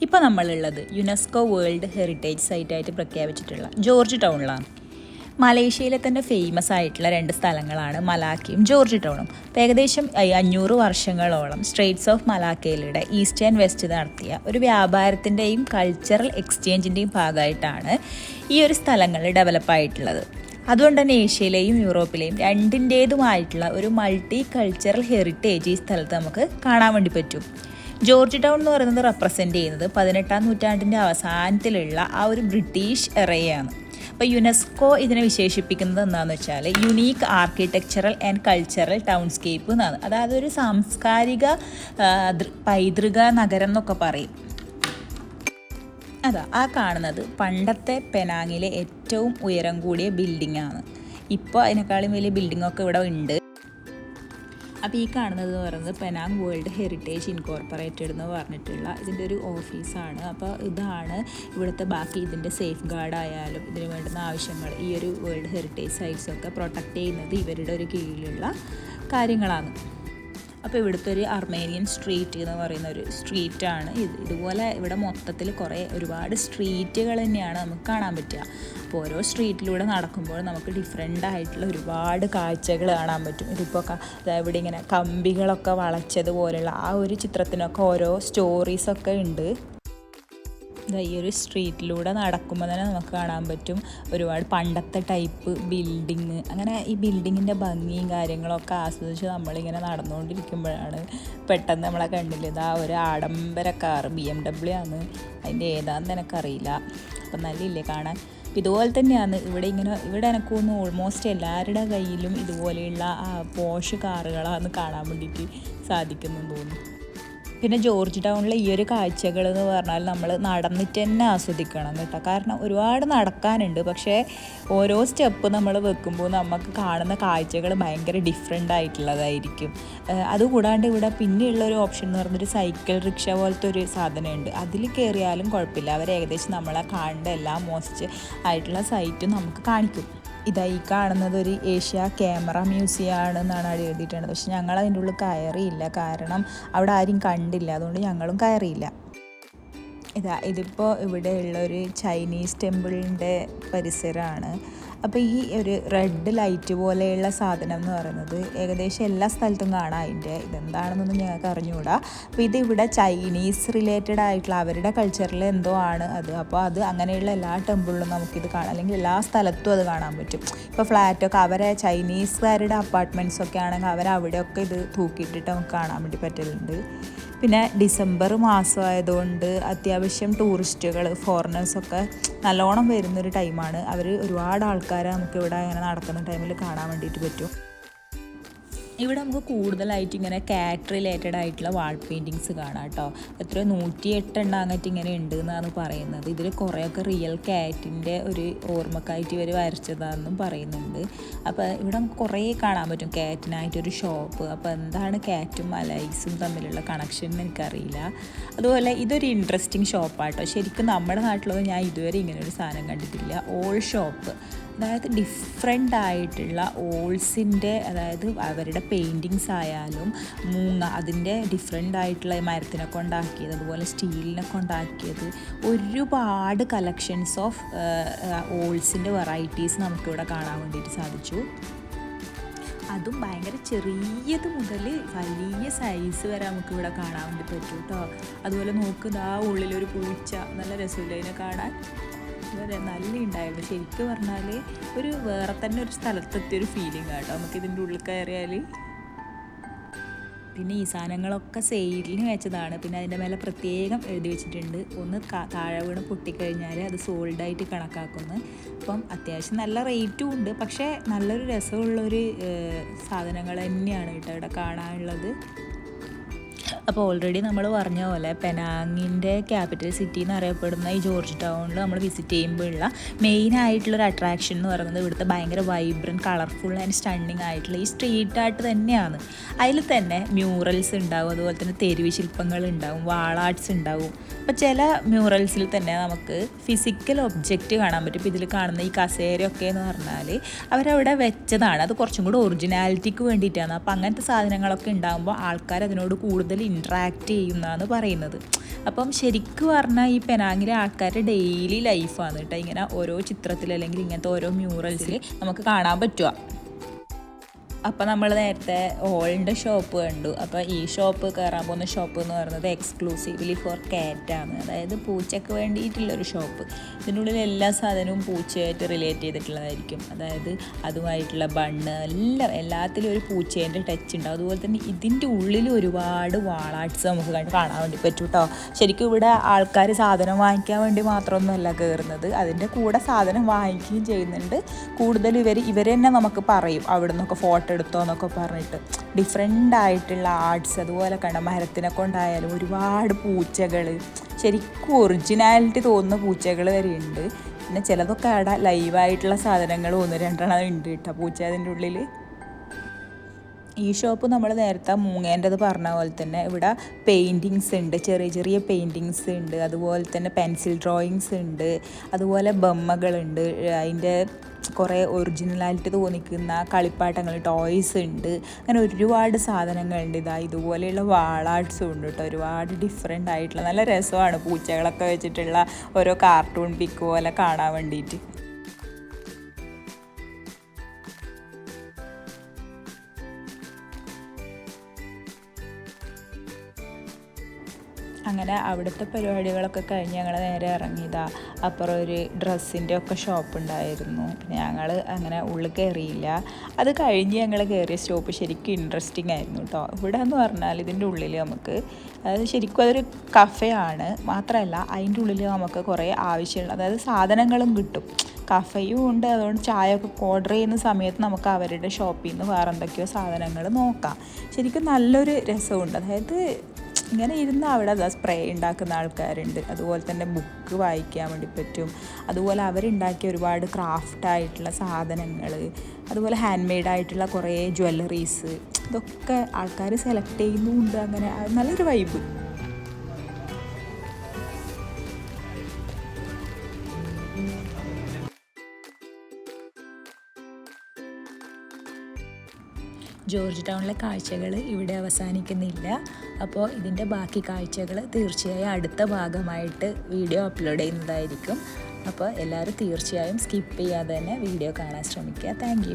ഇപ്പോൾ നമ്മളുള്ളത് UNESCO world heritage സൈറ്റായിട്ട് പ്രഖ്യാപിച്ചിട്ടുള്ള George ടൗണിലാണ്. മലേഷ്യയിലെ തന്നെ ഫേമസ് ആയിട്ടുള്ള 2 സ്ഥലങ്ങളാണ് മലാക്കയും ജോർജ് ടൗണും. ഏകദേശം 500 വർഷങ്ങളോളം സ്ട്രെയ്റ്റ്സ് ഓഫ് മലാക്കയിലൂടെ ഈസ്റ്റ് ആൻഡ് വെസ്റ്റ് നടത്തിയ ഒരു വ്യാപാരത്തിൻ്റെയും കൾച്ചറൽ എക്സ്ചേഞ്ചിൻ്റെയും ഭാഗമായിട്ടാണ് ഈ ഒരു സ്ഥലങ്ങൾ ഡെവലപ്പായിട്ടുള്ളത്. അതുകൊണ്ട് തന്നെ ഏഷ്യയിലെയും യൂറോപ്പിലെയും രണ്ടിൻ്റേതുമായിട്ടുള്ള ഒരു മൾട്ടി കൾച്ചറൽ ഹെറിറ്റേജ് ഈ സ്ഥലത്ത് നമുക്ക് കാണാൻ വേണ്ടി പറ്റും. ജോർജ് ടൗൺ എന്ന് പറയുന്നത് റെപ്രസെൻ്റ് ചെയ്യുന്നത് 18ാം നൂറ്റാണ്ടിൻ്റെ അവസാനത്തിലുള്ള ആ ഒരു ബ്രിട്ടീഷ് എറയാണ്. അപ്പോൾ യുനെസ്കോ ഇതിനെ വിശേഷിപ്പിക്കുന്നത് എന്താണെന്ന് വെച്ചാൽ യുണീക്ക് ആർക്കിടെക്ചറൽ ആൻഡ് കൾച്ചറൽ ടൗൺസ്കേപ്പ് എന്നാണ്. അതായത് ഒരു സാംസ്കാരിക പൈതൃക നഗരം എന്നൊക്കെ പറയും. അതാ ആ കാണുന്നത് പണ്ടത്തെ പെനാങ്ങിലെ ഏറ്റവും ഉയരം കൂടിയ ബിൽഡിംഗ് ആണ്. ഇപ്പോൾ അതിനേക്കാളും വലിയ ബിൽഡിങ്ങൊക്കെ ഇവിടെ ഉണ്ട്. അപ്പോൾ ഈ കാണുന്നത് എന്ന് പറയുന്നത് പെനാങ് വേൾഡ് ഹെറിറ്റേജ് ഇൻകോർപ്പറേറ്റഡ് എന്ന് പറഞ്ഞിട്ടുള്ള ഇതിൻ്റെ ഒരു ഓഫീസാണ്. അപ്പോൾ ഇതാണ് ഇവിടുത്തെ ബാക്കി ഇതിൻ്റെ സേഫ് ഗാർഡ് ആയാലും ഇതിന് വേണ്ടുന്ന ആവശ്യങ്ങൾ ഈ ഒരു വേൾഡ് ഹെറിറ്റേജ് സൈറ്റ്സൊക്കെ പ്രൊട്ടക്റ്റ് ചെയ്യുന്നത് ഇവരുടെ ഒരു കീഴിലുള്ള കാര്യങ്ങളാണ്. അപ്പോൾ ഇവിടുത്തെ ഒരു അർമേനിയൻ സ്ട്രീറ്റ് എന്ന് പറയുന്ന ഒരു സ്ട്രീറ്റാണ് ഇത്. ഇതുപോലെ ഇവിടെ മൊത്തത്തിൽ ഒരുപാട് സ്ട്രീറ്റുകൾ തന്നെയാണ് നമുക്ക് കാണാൻ പറ്റുക. അപ്പോൾ ഓരോ സ്ട്രീറ്റിലൂടെ നടക്കുമ്പോൾ നമുക്ക് ഡിഫറെൻ്റ് ആയിട്ടുള്ള ഒരുപാട് കാഴ്ചകൾ കാണാൻ പറ്റും. ഇതിപ്പോൾ ഇവിടെ ഇങ്ങനെ കമ്പികളൊക്കെ വളച്ചതുപോലെയുള്ള ആ ഒരു ചിത്രത്തിനൊക്കെ ഓരോ സ്റ്റോറീസൊക്കെ ഉണ്ട്. ഈ ഒരു സ്ട്രീറ്റിലൂടെ നടക്കുമ്പോൾ തന്നെ നമുക്ക് കാണാൻ പറ്റും ഒരുപാട് പണ്ടത്തെ ടൈപ്പ് ബിൽഡിങ്. അങ്ങനെ ഈ ബിൽഡിങ്ങിൻ്റെ ഭംഗിയും കാര്യങ്ങളൊക്കെ ആസ്വദിച്ച് നമ്മളിങ്ങനെ നടന്നുകൊണ്ടിരിക്കുമ്പോഴാണ് പെട്ടെന്ന് നമ്മളെ കണ്ടില്ല ഇതാ ഒരു ആഡംബര കാർ BMW ആണ്. അതിൻ്റെ ഏതാണെന്ന് എനിക്കറിയില്ല. അപ്പം നല്ലില്ലേ കാണാൻ. ഇതുപോലെ തന്നെയാണ് ഇവിടെ എനിക്കൊന്ന് ഓൾമോസ്റ്റ് എല്ലാവരുടെ കയ്യിലും ഇതുപോലെയുള്ള പോഷ് കാറുകളാണ് കാണാൻ വേണ്ടിയിട്ട് സാധിക്കുമെന്ന് തോന്നുന്നു. പിന്നെ ജോർജ് ടൗണിലെ ഈ ഒരു കാഴ്ചകൾ എന്ന് പറഞ്ഞാൽ നമ്മൾ നടന്നിട്ട് തന്നെ ആസ്വദിക്കണം കേട്ടോ. കാരണം ഒരുപാട് നടക്കാനുണ്ട്. പക്ഷേ ഓരോ സ്റ്റെപ്പ് നമ്മൾ വെക്കുമ്പോൾ നമുക്ക് കാണുന്ന കാഴ്ചകൾ ഭയങ്കര ഡിഫറെൻ്റ് ആയിട്ടുള്ളതായിരിക്കും. അതുകൂടാണ്ട് ഇവിടെ പിന്നെയുള്ള ഒരു ഓപ്ഷൻ എന്ന് പറഞ്ഞൊരു സൈക്കിൾ റിക്ഷ പോലത്തെ ഒരു സാധനമുണ്ട്. അതിൽ കയറിയാലും കുഴപ്പമില്ല. അവർ ഏകദേശം നമ്മളെ കാണേണ്ട എല്ലാ മോസ്റ്റ് ആയിട്ടുള്ള സൈറ്റും നമുക്ക് കാണിക്കും. ഈ കാണുന്നത് ഒരു ഏഷ്യ ക്യാമറ മ്യൂസിയം ആണെന്നാണ് അവിടെ എഴുതിയിട്ടുണ്ട്. പക്ഷെ ഞങ്ങൾ അതിൻ്റെ ഉള്ളിൽ കയറിയില്ല. കാരണം അവിടെ ആരും കണ്ടില്ല. അതുകൊണ്ട് ഞങ്ങളും കയറിയില്ല. ഇതിപ്പോൾ ഇവിടെയുള്ളൊരു ചൈനീസ് ടെമ്പിളിൻ്റെ പരിസരമാണ്. അപ്പോൾ ഈ ഒരു റെഡ് ലൈറ്റ് പോലെയുള്ള സാധനം എന്ന് പറയുന്നത് ഏകദേശം എല്ലാ സ്ഥലത്തും കാണാം. ഇതെന്താണെന്നൊന്നും ഞങ്ങൾക്ക് അറിഞ്ഞുകൂടാ. അപ്പോൾ ഇതിവിടെ ചൈനീസ് റിലേറ്റഡ് ആയിട്ടുള്ള അവരുടെ കൾച്ചറിൽ എന്തോ ആണ് അത്. അപ്പോൾ അത് അങ്ങനെയുള്ള എല്ലാ ടെമ്പിളിലും നമുക്കിത് കാണാം. അല്ലെങ്കിൽ എല്ലാ സ്ഥലത്തും അത് കാണാൻ പറ്റും. ഇപ്പോൾ ഫ്ലാറ്റൊക്കെ അവരെ ചൈനീസുകാരുടെ അപ്പാർട്ട്മെൻറ്റ്സൊക്കെ ആണെങ്കിൽ അവരവിടെയൊക്കെ ഇത് തൂക്കിയിട്ടിട്ട് നമുക്ക് കാണാൻ വേണ്ടി പറ്റലുണ്ട്. പിന്നെ ഡിസംബർ മാസമായതുകൊണ്ട് അത്യാവശ്യം ടൂറിസ്റ്റുകൾ ഫോറിനേഴ്സൊക്കെ നല്ലോണം വരുന്നൊരു ടൈമാണ്. ഒരുപാട് ആൾക്കാരെ നമുക്കിവിടെ ഇങ്ങനെ നടക്കുന്ന ടൈമിൽ കാണാൻ വേണ്ടിയിട്ട് പറ്റും. ഇവിടെ നമുക്ക് കൂടുതലായിട്ട് ഇങ്ങനെ കാറ്റ് റിലേറ്റഡ് ആയിട്ടുള്ള വാൾ പെയിൻറ്റിങ്സ് കാണാം കേട്ടോ. 108 എണ്ണം അങ്ങോട്ട് ഇങ്ങനെ ഉണ്ട് എന്നാണ് പറയുന്നത്. ഇതിൽ കുറേയൊക്കെ റിയൽ കാറ്റിൻ്റെ ഒരു ഓർമ്മക്കായിട്ട് ഇവർ വരച്ചതാണെന്നും പറയുന്നുണ്ട്. അപ്പോൾ ഇവിടെ നമുക്ക് കുറേ കാണാൻ പറ്റും കാറ്റിനായിട്ടൊരു ഷോപ്പ്. അപ്പോൾ എന്താണ് കാറ്റും മലൈസും തമ്മിലുള്ള കണക്ഷൻ എന്ന് എനിക്കറിയില്ല. അതുപോലെ ഇതൊരു ഇൻട്രസ്റ്റിംഗ് ഷോപ്പാട്ടോ. ശരിക്കും നമ്മുടെ നാട്ടിലൊന്നും ഞാൻ ഇതുവരെ ഇങ്ങനൊരു സാധനം കണ്ടിട്ടില്ല. ഓൾ ഷോപ്പ്, അതായത് ഡിഫറെൻ്റ് ആയിട്ടുള്ള ഓൾസിൻ്റെ, അതായത് അവരുടെ പെയിൻറ്റിങ്സ് ആയാലും അതിൻ്റെ ഡിഫറെൻ്റ് ആയിട്ടുള്ള മരത്തിനെ കൊണ്ടാക്കിയത്, അതുപോലെ സ്റ്റീലിനെ കൊണ്ടാക്കിയത്, ഒരുപാട് കളക്ഷൻസ് ഓഫ് ഓൾസിൻ്റെ വെറൈറ്റീസ് നമുക്കിവിടെ കാണാൻ വേണ്ടിയിട്ട് സാധിച്ചു. അതും ഭയങ്കര ചെറിയത് മുതൽ വലിയ സൈസ് വരെ നമുക്കിവിടെ കാണാൻ വേണ്ടി പറ്റും കേട്ടോ. അതുപോലെ നോക്കുന്ന ഉള്ളിലൊരു പൂച്ച, നല്ല രസമില്ല അതിനെ കാണാൻ. നല്ല ഉണ്ടായിരുന്നു. ശരിക്കും പറഞ്ഞാൽ വേറെ തന്നെ ഒരു സ്ഥലത്തെത്തിയൊരു ഫീലിംഗ് കേട്ടോ നമുക്കിതിൻ്റെ ഉള്ളിൽ കയറിയാൽ. പിന്നെ ഈ സാധനങ്ങളൊക്കെ സെയിലിന് വെച്ചതാണ്. പിന്നെ അതിൻ്റെ മേലെ പ്രത്യേകം എഴുതി വെച്ചിട്ടുണ്ട്, ഒന്ന് താഴെ വീണ് പൊട്ടിക്കഴിഞ്ഞാൽ അത് സോൾഡായിട്ട് കണക്കാക്കുന്നു. അപ്പം അത്യാവശ്യം നല്ല റേറ്റും ഉണ്ട്. പക്ഷേ നല്ലൊരു രസമുള്ളൊരു സാധനങ്ങൾ തന്നെയാണ് കേട്ടോ ഇവിടെ കാണാനുള്ളത്. അപ്പോൾ ഓൾറെഡി നമ്മൾ പറഞ്ഞ പോലെ പെനാങ്ങിൻ്റെ ക്യാപിറ്റൽ സിറ്റി എന്നറിയപ്പെടുന്ന ഈ ജോർജ് ടൗണിൽ നമ്മൾ വിസിറ്റ് ചെയ്യുമ്പോഴുള്ള മെയിനായിട്ടുള്ളൊരു അട്രാക്ഷൻ എന്ന് പറയുന്നത് ഇവിടുത്തെ ഭയങ്കര വൈബ്രൻറ്റ്, കളർഫുൾ ആൻഡ് സ്റ്റണ്ണിങ് ആയിട്ടുള്ള ഈ സ്ട്രീറ്റ് ആർട്ട് തന്നെയാണ്. അതിൽ തന്നെ മ്യൂറൽസ് ഉണ്ടാവും, അതുപോലെ തന്നെ തെരുവ് ശില്പങ്ങൾ ഉണ്ടാവും, വാൾ ആർട്സ് ഉണ്ടാവും. അപ്പോൾ ചില മ്യൂറൽസിൽ തന്നെ നമുക്ക് ഫിസിക്കൽ ഒബ്ജക്റ്റ് കാണാൻ പറ്റും. ഇപ്പോൾ ഇതിൽ കാണുന്ന ഈ കസേരയൊക്കെ എന്ന് പറഞ്ഞാൽ അവരവിടെ വെച്ചതാണ്. അത് കുറച്ചും കൂടി ഒറിജിനാലിറ്റിക്ക് വേണ്ടിയിട്ടാണ്. അപ്പോൾ അങ്ങനത്തെ സാധനങ്ങളൊക്കെ ഉണ്ടാകുമ്പോൾ ആൾക്കാർ അതിനോട് കൂടുതൽ ഇൻട്രാക്ട് ചെയ്യുന്നതാണ് പറയുന്നത്. അപ്പം ശരിക്കും പറഞ്ഞാൽ ഈ പെനാങ്ങിലെ ആൾക്കാരുടെ ഡെയിലി ലൈഫാണ് കേട്ടോ ഇങ്ങനെ ഓരോ ചിത്രത്തിൽ അല്ലെങ്കിൽ ഇങ്ങനത്തെ ഓരോ മ്യൂറൽസിൽ നമുക്ക് കാണാൻ പറ്റുക. അപ്പോൾ നമ്മൾ നേരത്തെ ഹോളിൻ്റെ ഷോപ്പ് കണ്ടു. അപ്പോൾ ഈ ഷോപ്പ് കയറാൻ പോകുന്ന ഷോപ്പ് എന്ന് പറയുന്നത് എക്സ്ക്ലൂസീവ്ലി ഫോർ കാറ്റാണ്, അതായത് പൂച്ചയ്ക്ക് വേണ്ടിയിട്ടുള്ളൊരു ഷോപ്പ്. ഇതിനുള്ളിൽ എല്ലാ സാധനവും പൂച്ചയായിട്ട് റിലേറ്റ് ചെയ്തിട്ടുള്ളതായിരിക്കും. അതായത് അതുമായിട്ടുള്ള ബണ്ണ് എല്ലാത്തിലും ഒരു പൂച്ചേൻ്റെ ടച്ച് ഉണ്ട്. അതുപോലെ തന്നെ ഇതിൻ്റെ ഉള്ളിൽ ഒരുപാട് വാളാർട്സ് നമുക്ക് കാണാൻ വേണ്ടി പറ്റും കേട്ടോ. ശരിക്കും ഇവിടെ ആൾക്കാർ സാധനം വാങ്ങിക്കാൻ വേണ്ടി മാത്രമൊന്നുമല്ല കയറുന്നത്, അതിൻ്റെ കൂടെ സാധനം വാങ്ങിക്കുകയും ചെയ്യുന്നുണ്ട്. കൂടുതൽ ഇവർ തന്നെ നമുക്ക് പറയും അവിടെ നിന്നൊക്കെ ഫോട്ടോ എടുത്തോ എന്നൊക്കെ പറഞ്ഞിട്ട്. ഡിഫറെൻ്റ് ആയിട്ടുള്ള ആർട്സ്, അതുപോലെ കണ്ട മരത്തിനെ കൊണ്ടായാലും ഒരുപാട് പൂച്ചകൾ, ശരിക്കും ഒറിജിനാലിറ്റി തോന്നുന്ന പൂച്ചകൾ വരെ ഉണ്ട്. പിന്നെ ചിലതൊക്കെ അവിടെ ലൈവായിട്ടുള്ള സാധനങ്ങൾ 1-2 ഉണ്ട് കേട്ടോ പൂച്ച അതിൻ്റെ ഉള്ളിൽ. ഈ ഷോപ്പ് നമ്മൾ നേരത്തെ മൂങ്ങേൻ്റെത് പറഞ്ഞ പോലെ തന്നെ ഇവിടെ പെയിൻറ്റിങ്സ് ഉണ്ട്, ചെറിയ ചെറിയ പെയിൻറ്റിങ്സ് ഉണ്ട്, അതുപോലെ തന്നെ പെൻസിൽ ഡ്രോയിങ്സ് ഉണ്ട്, അതുപോലെ ബൊമ്മകളുണ്ട്, അതിൻ്റെ കുറേ ഒറിജിനലായിട്ട് തോന്നിക്കുന്ന കളിപ്പാട്ടങ്ങൾ, ടോയ്സ് ഉണ്ട്, അങ്ങനെ ഒരുപാട് സാധനങ്ങളുണ്ട്. ഇതുപോലെയുള്ള വാളാർട്സും ഉണ്ട് കേട്ടോ, ഒരുപാട് ഡിഫറെൻ്റ് ആയിട്ടുള്ള. നല്ല രസമാണ് പൂച്ചകളൊക്കെ വെച്ചിട്ടുള്ള ഓരോ കാർട്ടൂൺ പിക്ക് പോലെ കാണാൻ വേണ്ടിയിട്ട്. അങ്ങനെ അവിടുത്തെ പരിപാടികളൊക്കെ കഴിഞ്ഞ് ഞങ്ങൾ നേരെ ഇറങ്ങിയതാ. അപ്പുറം ഒരു ഡ്രസ്സിൻ്റെ ഒക്കെ ഷോപ്പ് ഉണ്ടായിരുന്നു. പിന്നെ ഞങ്ങൾ അങ്ങനെ ഉള്ളിൽ കയറിയില്ല. അത് കഴിഞ്ഞ് ഞങ്ങൾ കയറിയ സ്റ്റോപ്പ് ശരിക്കും ഇൻട്രസ്റ്റിംഗ് ആയിരുന്നു കേട്ടോ. ഇവിടെ എന്ന് പറഞ്ഞാൽ ഇതിൻ്റെ ഉള്ളിൽ നമുക്ക്, അതായത് ശരിക്കും അതൊരു കഫേ ആണ്, മാത്രമല്ല അതിൻ്റെ ഉള്ളിൽ നമുക്ക് കുറേ ആവശ്യമുള്ള, അതായത് സാധനങ്ങളും കിട്ടും. കഫേയും ഉണ്ട്, അതുകൊണ്ട് ചായ ഒക്കെ ഓർഡർ ചെയ്യുന്ന സമയത്ത് നമുക്ക് അവരുടെ ഷോപ്പിൽ നിന്ന് വേറെ എന്തൊക്കെയോ സാധനങ്ങൾ നോക്കാം. ശരിക്കും നല്ലൊരു രസമുണ്ട്. അതായത് ഇങ്ങനെ ഇരുന്ന് അവിടെ സ്പ്രേ ഉണ്ടാക്കുന്ന ആൾക്കാരുണ്ട്, അതുപോലെ തന്നെ ബുക്ക് വായിക്കാൻ വേണ്ടി പറ്റും. അതുപോലെ അവരുണ്ടാക്കിയ ഒരുപാട് ക്രാഫ്റ്റായിട്ടുള്ള സാധനങ്ങൾ, അതുപോലെ ഹാൻഡ് മെയ്ഡായിട്ടുള്ള കുറേ ജ്വല്ലറീസ്, ഇതൊക്കെ ആൾക്കാർ സെലക്ട് ചെയ്യുന്നുമുണ്ട്. അങ്ങനെ നല്ലൊരു വൈബ്. ജോർജ് ടൗണിലെ കാഴ്ചകൾ ഇവിടെ അവസാനിക്കുന്നില്ല. അപ്പോൾ ഇതിൻ്റെ ബാക്കി കാഴ്ചകൾ തീർച്ചയായും അടുത്ത ഭാഗമായിട്ട് വീഡിയോ അപ്ലോഡ് ചെയ്യുന്നതായിരിക്കും. അപ്പോൾ എല്ലാവരും തീർച്ചയായും സ്കിപ്പ് ചെയ്യാതെ തന്നെ വീഡിയോ കാണാൻ ശ്രമിക്കുക. താങ്ക്